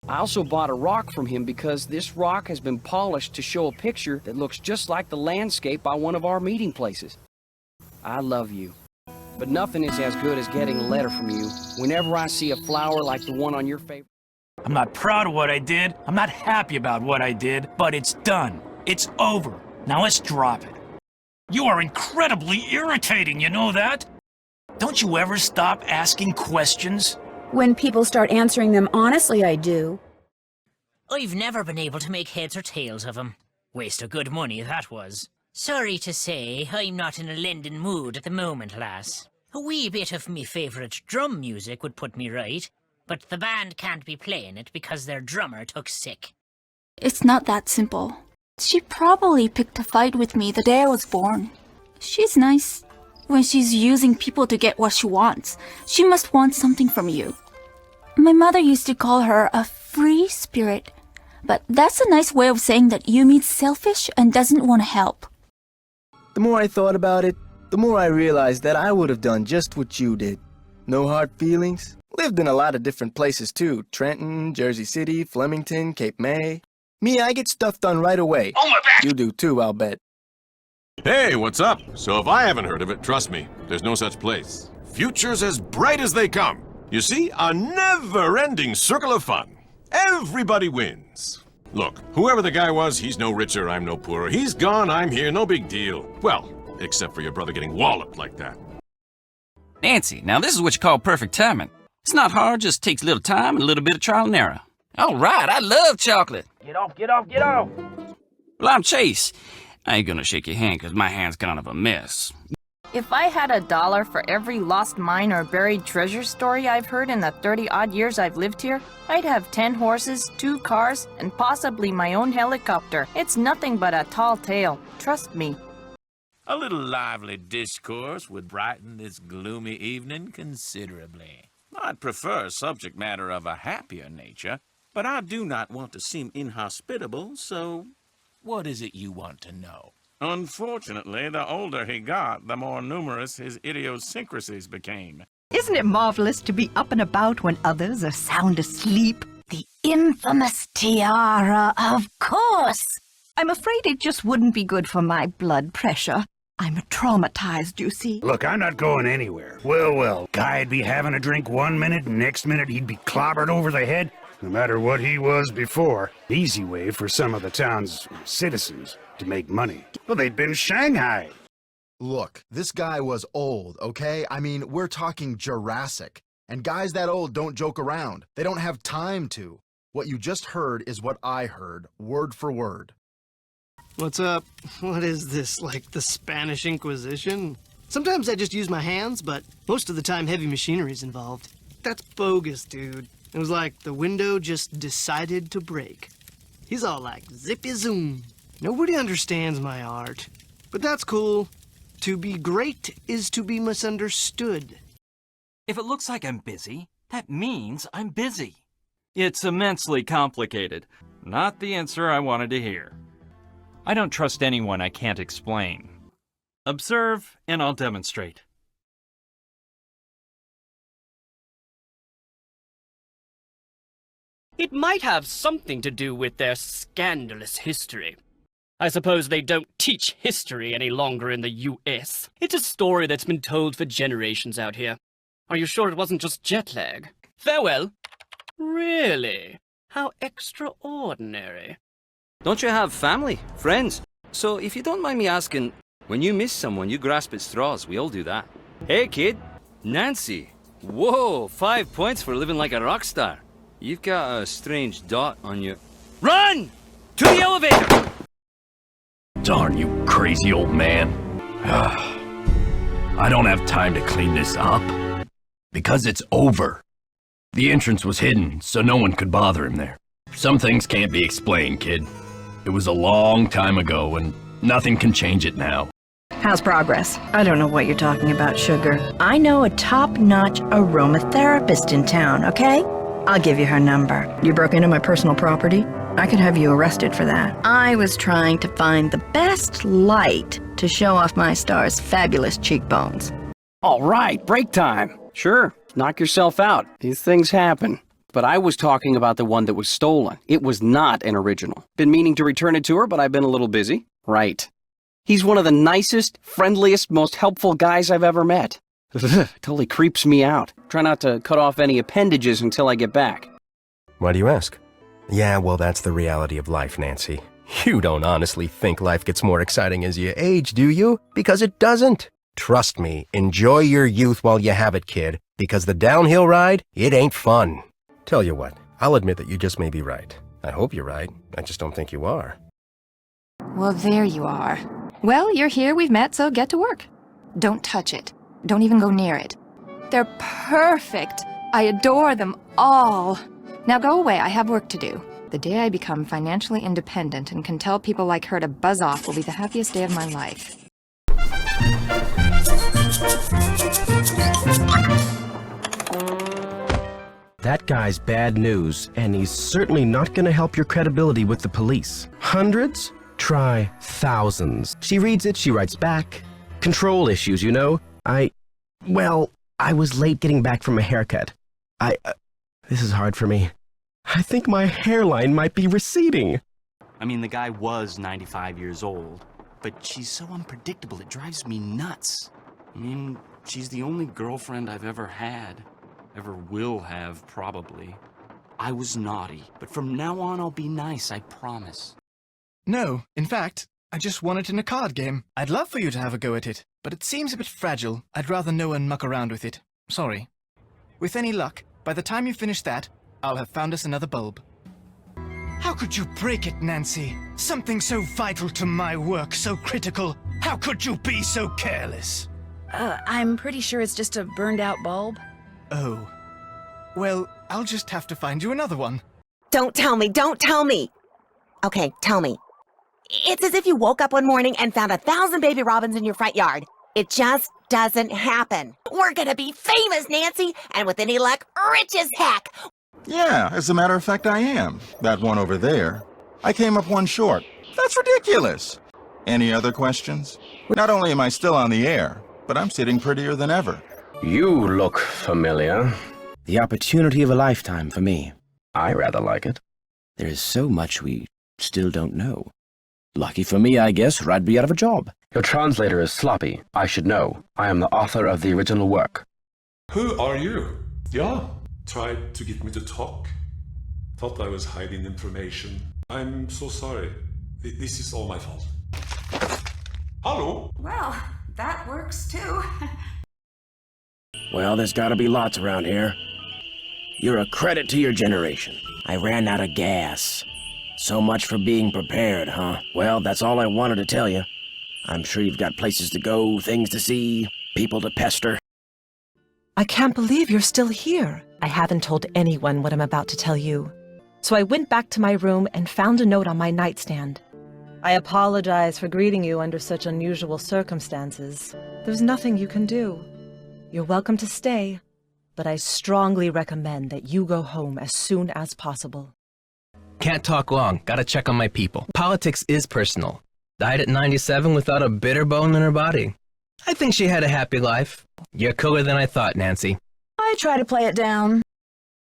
I also bought a rock from him because this rock has been polished to show a picture that looks just like the landscape by one of our meeting places. I love you, but nothing is as good as getting a letter from you whenever I see a flower like the one on your favorite. I'm not proud of what I did. I'm not happy about what I did, but it's done. It's over. Now let's drop it. You are incredibly irritating, you know that? Don't you ever stop asking questions? When people start answering them honestly, I do. I've never been able to make heads or tails of him. Waste of good money, that was. Sorry to say, I'm not in a lending mood at the moment, lass. A wee bit of me favourite drum music would put me right, but the band can't be playing it because their drummer took sick. It's not that simple. She probably picked a fight with me the day I was born. She's nice. When she's using people to get what she wants, she must want something from you. My mother used to call her a free spirit, but that's a nice way of saying that Yumi's selfish and doesn't want to help. The more I thought about it, the more I realized that I would have done just what you did. No hard feelings. Lived in a lot of different places too. Trenton, Jersey City, Flemington, Cape May. Me, I get stuff done right away. Oh, my back! You do too, I'll bet. Hey, what's up? So if I haven't heard of it, trust me, there's no such place. Future's as bright as they come. You see, a never-ending circle of fun. Everybody wins. Look, whoever the guy was, he's no richer, I'm no poorer. He's gone, I'm here, no big deal. Well, except for your brother getting walloped like that. Nancy, now this is what you call perfect timing. It's not hard, just takes a little time and a little bit of trial and error. All right, I love chocolate. Get off, get off, get off! Well, I'm Chase. I ain't gonna shake your hand because my hand's kind of a mess. If I had $1 for every lost mine or buried treasure story I've heard in the 30-odd years I've lived here, I'd have 10 horses, 2 cars, and possibly my own helicopter. It's nothing but a tall tale. Trust me. A little lively discourse would brighten this gloomy evening considerably. I'd prefer subject matter of a happier nature, but I do not want to seem inhospitable, so what is it you want to know? Unfortunately, the older he got, the more numerous his idiosyncrasies became. Isn't it marvelous to be up and about when others are sound asleep? The infamous tiara, of course. I'm afraid it just wouldn't be good for my blood pressure. I'm traumatized, you see. Look, I'm not going anywhere. Well, guy'd be having a drink one minute, and next minute he'd be clobbered over the head. No matter what he was before, easy way for some of the town's citizens to make money. Well, they'd been Shanghai. Look, this guy was old, okay? I mean, we're talking Jurassic. And guys that old don't joke around. They don't have time to. What you just heard is what I heard, word for word. What's up? What is this, like the Spanish Inquisition? Sometimes I just use my hands, but most of the time heavy machinery's involved. That's bogus, dude. It was like the window just decided to break. He's all like, zippy zoom. Nobody understands my art. But that's cool. To be great is to be misunderstood. If it looks like I'm busy, that means I'm busy. It's immensely complicated. Not the answer I wanted to hear. I don't trust anyone I can't explain. Observe, and I'll demonstrate. It might have something to do with their scandalous history. I suppose they don't teach history any longer in the U.S. It's a story that's been told for generations out here. Are you sure it wasn't just jet lag? Farewell. Really? How extraordinary. Don't you have family, friends? So if you don't mind me asking, when you miss someone, you grasp at straws. We all do that. Hey, kid. Nancy. Whoa, 5 points for living like a rock star. You've got a strange dot on your... Run! To the elevator! Darn you crazy old man. I don't have time to clean this up. Because it's over. The entrance was hidden, so no one could bother him there. Some things can't be explained, kid. It was a long time ago, and nothing can change it now. How's progress? I don't know what you're talking about, Sugar. I know a top-notch aromatherapist in town, okay? I'll give you her number. You broke into my personal property? I could have you arrested for that. I was trying to find the best light to show off my star's fabulous cheekbones. All right, break time. Sure, knock yourself out. These things happen. but I was talking about the one that was stolen. It was not an original. Been meaning to return it to her, but I've been a little busy. Right. He's one of the nicest, friendliest, most helpful guys I've ever met. Totally creeps me out. Try not to cut off any appendages until I get back. Why do you ask? Yeah, well, that's the reality of life, Nancy. You don't honestly think life gets more exciting as you age, do you? Because it doesn't. Trust me, enjoy your youth while you have it, kid. Because the downhill ride, it ain't fun. Tell you what, I'll admit that you just may be right. I hope you're right. I just don't think you are. Well, there you are. Well, you're here, we've met, so get to work. Don't touch it. Don't even go near it. They're perfect. I adore them all. Now go away, I have work to do. The day I become financially independent and can tell people like her to buzz off will be the happiest day of my life. That guy's bad news, and he's certainly not gonna help your credibility with the police. Hundreds? Try thousands. She reads it, she writes back. Control issues, you know? Well, I was late getting back from a haircut. This is hard for me. I think my hairline might be receding. I mean, the guy was 95 years old, but she's so unpredictable, it drives me nuts. I mean, she's the only girlfriend I've ever had. Ever will have, probably. I was naughty, but from now on I'll be nice, I promise. No, in fact, I just won it in a card game. I'd love for you to have a go at it, but it seems a bit fragile. I'd rather no one muck around with it. Sorry. With any luck, by the time you finish that, I'll have found us another bulb. How could you break it, Nancy? Something so vital to my work, so critical. How could you be so careless? I'm pretty sure it's just a burned out bulb. Oh. Well, I'll just have to find you another one. Don't tell me, don't tell me! Okay, tell me. It's as if you woke up one morning and found 1,000 baby robins in your front yard. It just doesn't happen. We're gonna be famous, Nancy, and with any luck, rich as heck. Yeah, as a matter of fact, I am. That one over there. I came up one short. That's ridiculous. Any other questions? Not only am I still on the air, but I'm sitting prettier than ever. You look familiar. The opportunity of a lifetime for me. I rather like it. There is so much we still don't know. Lucky for me, I guess, or I'd be out of a job. Your translator is sloppy. I should know. I am the author of the original work. Who are you? Yeah, tried to get me to talk. Thought I was hiding information. I'm so sorry. This is all my fault. Hello? Well, that works too. Well, there's gotta be lots around here. You're a credit to your generation. I ran out of gas. So much for being prepared, huh? Well, that's all I wanted to tell you. I'm sure you've got places to go, things to see, people to pester. I can't believe you're still here. I haven't told anyone what I'm about to tell you. So I went back to my room and found a note on my nightstand. I apologize for greeting you under such unusual circumstances. There's nothing you can do. You're welcome to stay, but I strongly recommend that you go home as soon as possible. Can't talk long. Gotta check on my people. Politics is personal. Died at 97 without a bitter bone in her body. I think she had a happy life. You're cooler than I thought, Nancy. I try to play it down.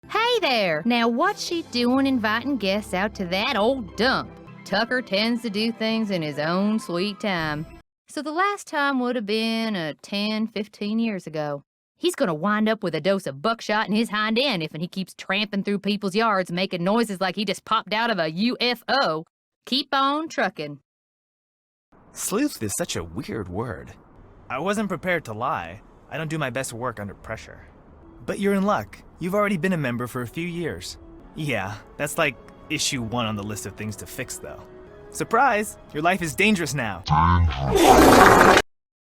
Hey there! Now what's she doing inviting guests out to that old dump? Tucker tends to do things in his own sweet time. So the last time would have been 10, 15 years ago. He's gonna wind up with a dose of buckshot in his hind end if he keeps tramping through people's yards making noises like he just popped out of a UFO. Keep on trucking. Sleuth is such a weird word. I wasn't prepared to lie. I don't do my best work under pressure. But you're in luck. You've already been a member for a few years. Yeah, that's like issue 1 on the list of things to fix, though. Surprise! Your life is dangerous now.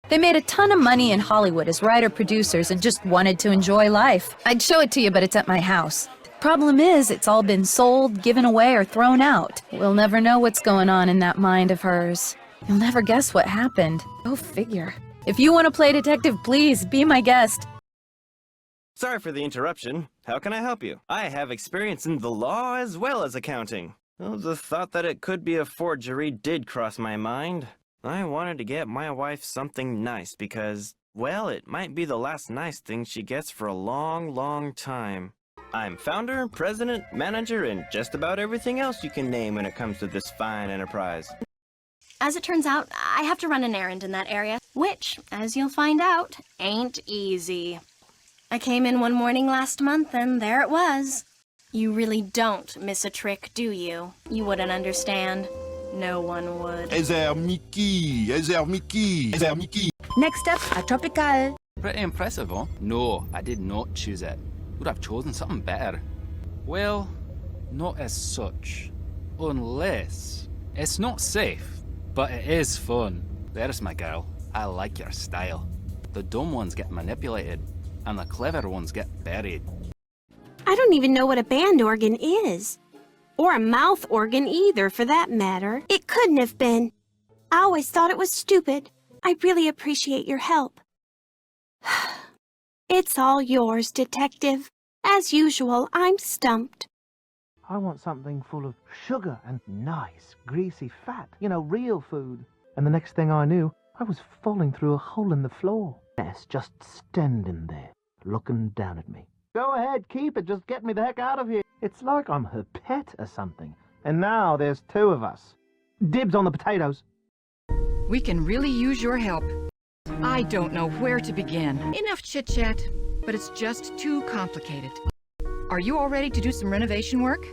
They made a ton of money in Hollywood as writer-producers and just wanted to enjoy life. I'd show it to you, but it's at my house. Problem is, it's all been sold, given away, or thrown out. We'll never know what's going on in that mind of hers. You'll never guess what happened. Go figure. If you want to play detective, please, be my guest. Sorry for the interruption. How can I help you? I have experience in the law as well as accounting. Well, the thought that it could be a forgery did cross my mind. I wanted to get my wife something nice because, well, it might be the last nice thing she gets for a long, long time. I'm founder, president, manager, and just about everything else you can name when it comes to this fine enterprise. As it turns out, I have to run an errand in that area, which, as you'll find out, ain't easy. I came in one morning last month, and there it was. You really don't miss a trick, do you? You wouldn't understand. No one would. Mickey. Mickey. Next up, a tropical. Pretty impressive, huh? No, I did not choose it. Would have chosen something better. Well, not as such. Unless it's not safe, but it is fun. There's my girl. I like your style. The dumb ones get manipulated, and the clever ones get buried. I don't even know what a band organ is. Or a mouth organ either, for that matter. It couldn't have been. I always thought it was stupid. I really appreciate your help. It's all yours, Detective. As usual, I'm stumped. I want something full of sugar and nice, greasy fat. You know, real food. And the next thing I knew, I was falling through a hole in the floor. Ness just standing there, looking down at me. Go ahead, keep it. Just get me the heck out of here. It's like I'm her pet or something. And now there's two of us. Dibs on the potatoes. We can really use your help. I don't know where to begin. Enough chit-chat, but it's just too complicated. Are you all ready to do some renovation work?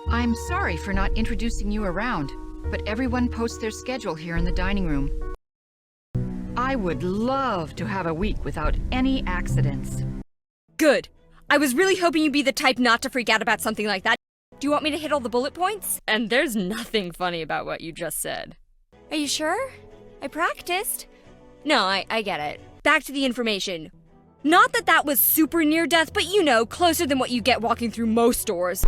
I'm sorry for not introducing you around, but everyone posts their schedule here in the dining room. I would love to have a week without any accidents. Good. I was really hoping you'd be the type not to freak out about something like that. Do you want me to hit all the bullet points? And there's nothing funny about what you just said. Are you sure? I practiced. No, I get it. Back to the information. Not that that was super near death, but you know, closer than what you get walking through most stores.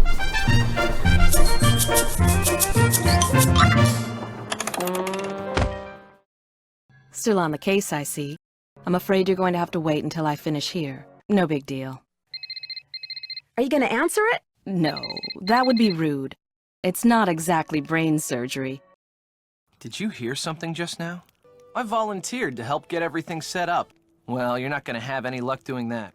Still on the case, I see. I'm afraid you're going to have to wait until I finish here. No big deal. Are you gonna answer it? No, that would be rude. It's not exactly brain surgery. Did you hear something just now? I volunteered to help get everything set up. Well, you're not going to have any luck doing that.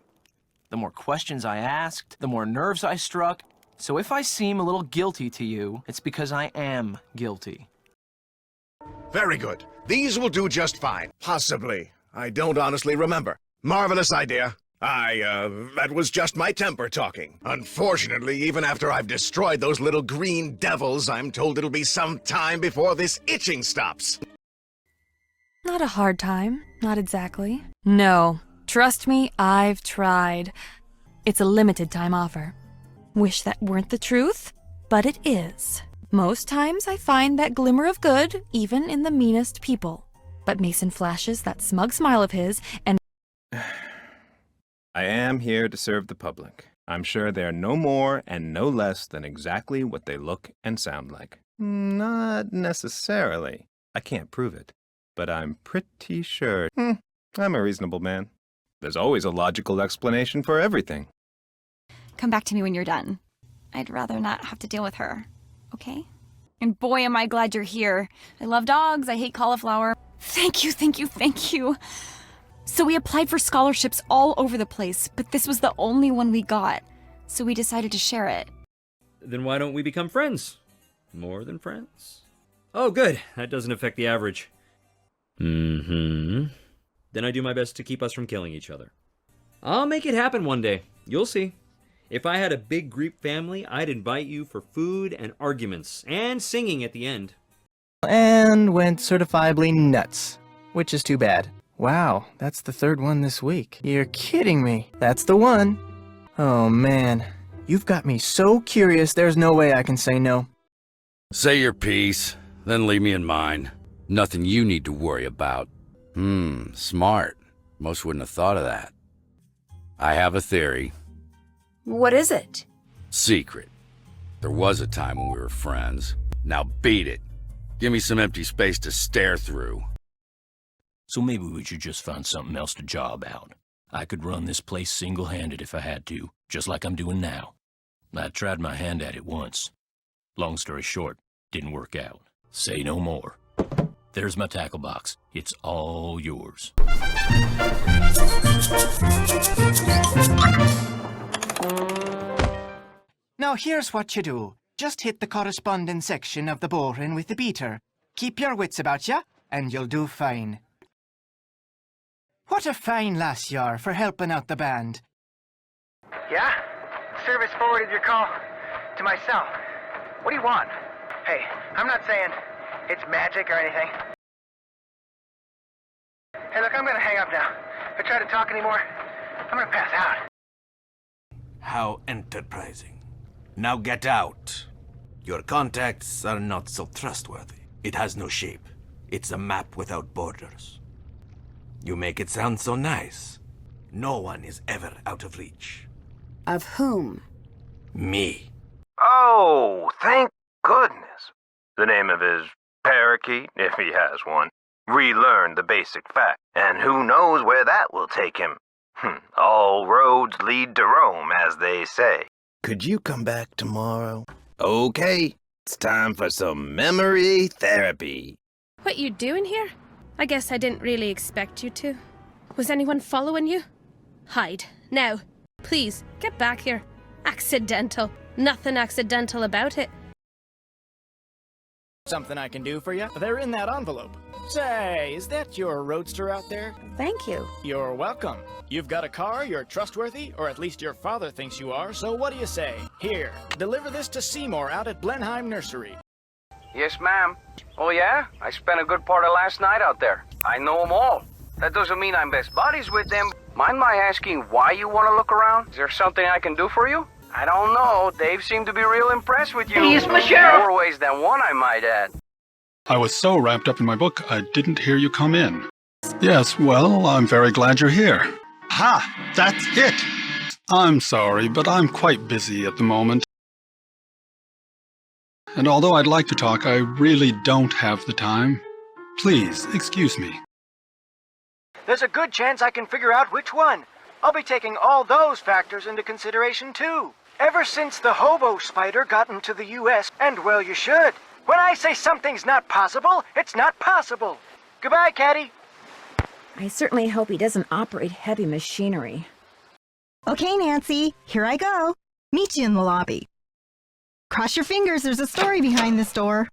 The more questions I asked, the more nerves I struck. So if I seem a little guilty to you, it's because I am guilty. Very good. These will do just fine. Possibly. I don't honestly remember. Marvelous idea. That was just my temper talking. Unfortunately, even after I've destroyed those little green devils, I'm told it'll be some time before this itching stops. Not a hard time, not exactly. No, trust me, I've tried. It's a limited time offer. Wish that weren't the truth, but it is. Most times I find that glimmer of good, even in the meanest people. But Mason flashes that smug smile of his, and I am here to serve the public. I'm sure they're no more and no less than exactly what they look and sound like. Not necessarily. I can't prove it, but I'm pretty sure. I'm a reasonable man. There's always a logical explanation for everything. Come back to me when you're done. I'd rather not have to deal with her, okay? And boy, am I glad you're here. I love dogs, I hate cauliflower. Thank you, thank you, thank you. So we applied for scholarships all over the place, but this was the only one we got. So we decided to share it. Then why don't we become friends? More than friends? Oh, good. That doesn't affect the average. Then I do my best to keep us from killing each other. I'll make it happen one day. You'll see. If I had a big Greek family, I'd invite you for food and arguments, and singing at the end. And went certifiably nuts, which is too bad. Wow, that's the third one this week. You're kidding me. That's the one. Oh man, you've got me so curious there's no way I can say no. Say your piece, then leave me in mine. Nothing you need to worry about. Smart. Most wouldn't have thought of that. I have a theory. what is it? Secret. There was a time when we were friends. Now beat it. Give me some empty space to stare through. So maybe we should just find something else to job out. I could run this place single-handed if I had to, just like I'm doing now. I tried my hand at it once. Long story short, didn't work out. Say no more. There's my tackle box. It's all yours. Now here's what you do. Just hit the corresponding section of the boring with the beater. Keep your wits about ya, and you'll do fine. What a fine lass you are for helping out the band. Yeah? Service forwarded your call to my cell. What do you want? Hey, I'm not saying it's magic or anything. Hey, look, I'm gonna hang up now. If I try to talk anymore, I'm gonna pass out. How enterprising. Now get out. Your contacts are not so trustworthy. It has no shape. It's a map without borders. You make it sound so nice. No one is ever out of reach. Of whom? Me. Oh, thank goodness. The name of his parakeet, if he has one, relearned the basic fact, and who knows where that will take him. All roads lead to Rome, as they say. Could you come back tomorrow? Okay, it's time for some memory therapy. What you doing here? I guess I didn't really expect you to. Was anyone following you? Hide. Now. Please, get back here. Accidental. Nothing accidental about it. Something I can do for you? They're in that envelope. Say, is that your roadster out there? Thank you. You're welcome. You've got a car, you're trustworthy, or at least your father thinks you are, so what do you say? Here, deliver this to Seymour out at Blenheim Nursery. Yes, ma'am. Oh, yeah? I spent a good part of last night out there. I know them all. That doesn't mean I'm best buddies with them. Mind my asking why you want to look around? Is there something I can do for you? I don't know. Dave seemed to be real impressed with you. He's my sheriff. More ways than one, I might add. I was so wrapped up in my book, I didn't hear you come in. Yes, well, I'm very glad you're here. Ha! That's it! I'm sorry, but I'm quite busy at the moment. And although I'd like to talk, I really don't have the time. Please, excuse me. There's a good chance I can figure out which one. I'll be taking all those factors into consideration, too. Ever since the hobo spider got into the U.S., and well, you should. When I say something's not possible, it's not possible. Goodbye, Caddy. I certainly hope he doesn't operate heavy machinery. Okay, Nancy, here I go. Meet you in the lobby. Cross your fingers, there's a story behind this door.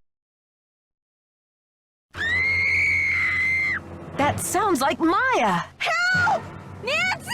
That sounds like Maya! Help! Nancy!